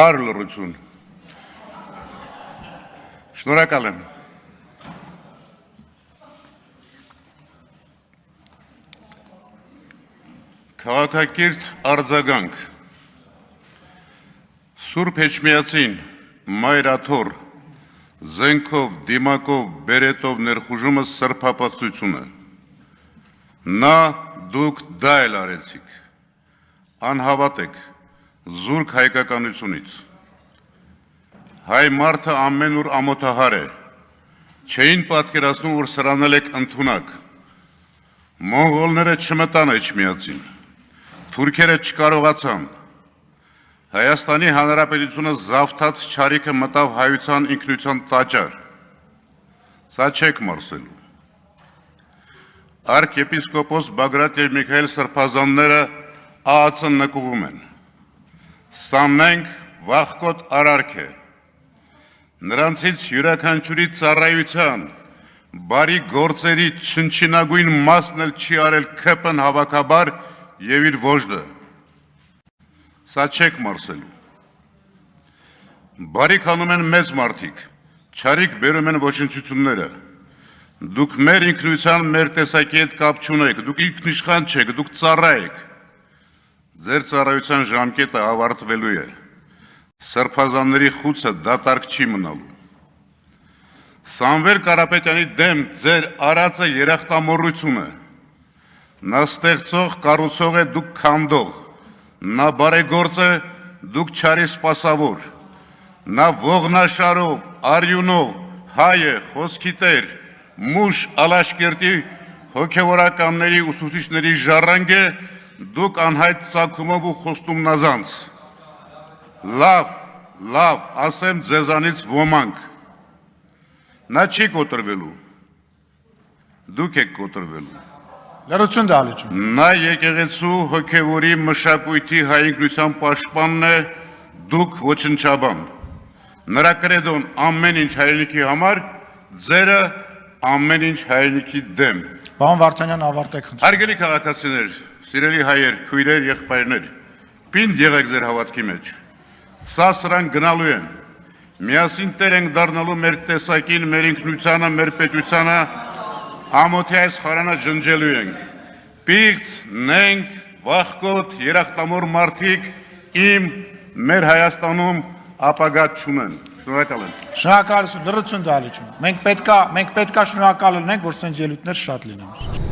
Թար լռություն։ Շնորհակալ եմ։ Քաղաքակիրթ արձագանք։ Սուրբ Էջմիածին մայրաթոռ զենքով, դիմակով, բերետով ներխուժումը սրբապատվություն է։ Նա դուք դա էլ արեցիք։ Անհավատ եք զուրկ հայկականությունից։ Հայ մարդը ամենուր ամոթահար է։ Չէին պատկերացնում, որ սրանել եք ընդունակ։ Մոնղոլները չմտան Էջմիածին։ Թուրքերը չկարողացան։ Հայաստանի Հանրապետությունը զավթած չարիքը մտավ հայության ինքնության տաճար։ Սա չեք մարսելու։ Արքեպիսկոպոս Բագրատ և Միքայել Սրբազանները ԱԱՑ-ն նկուղում են։ Սա մենք վախկոտ արարք է։ Նրանցից յուրաքանչյուրի ծառայության, բարի գործերի չնչինագույն մասն էլ չի արել քպն հավաքաբար և իր ոժդը։ Սա չեք մարսելու։ Բարիք անում են մեծ մարդիկ, չարիք բերում են ոչնչությունները։ Դուք մեր ինքնության, մեր տեսակի հետ կապ չունեք, դուք ինքնիշխան չեք, դուք ծառա եք։ Ձեր ծառայության ժամկետը ավարտվելու է։ Սրբազանների խուցը դատարկ չի մնալու։ Սամվել Կարապետյանի դեմ ձեր արածը երախտամոռություն է։ Նա ստեղծող, կառուցող է, դուք քանդող։ Նա բարեգործ է, դուք չարի սպասավոր։ Նա ողնաշարով, արյունով, հայ է, խոսքի տեր, մուշ Ալաշկերտի հոգևորականների ուսուցիչների ժառանգ է, դուք անհայտ ծագումով ու խոստումնազանց։ Լավ, ասեմ ձեզանից ոմանք։ Նա չի կոտրվելու։ Դուք եք կոտրվելու։ Լրություն դալիճում։ Նա եկեղեցու հոգևորի մշակույթի հայ ինքնության պաշտպանն է, դուք ոչնչաբան։ Նրա կրեդոն ամեն ինչ հայրենիքի համար, ձերը ամեն ինչ հայրենիքի դեմ։ Պարոն Վարդանյան, ավարտեք։ Հարգելի քաղաքացիներ, սիրելի հայեր, քույրեր, եղբայրներ, պինդ եղեք ձեր հավատքի մեջ։ Սա սրանք գնալու են։ Միասին տեր ենք դառնալու մեր տեսակին, մեր ինքնությանը, մեր պետությանը, ամոթի այս խարանը ջնջելու ենք։ Պիղծ, նենք, վախկոտ, երախտամոռ մարդիկ մեր Հայաստանում ապագա չունեն։ Շնորհակալ եմ։ Շնորհակալություն, լրություն դալիճում։ Մենք պետքա շնորհակալ լինենք, որ սենց ելույթներ շատ լինեն։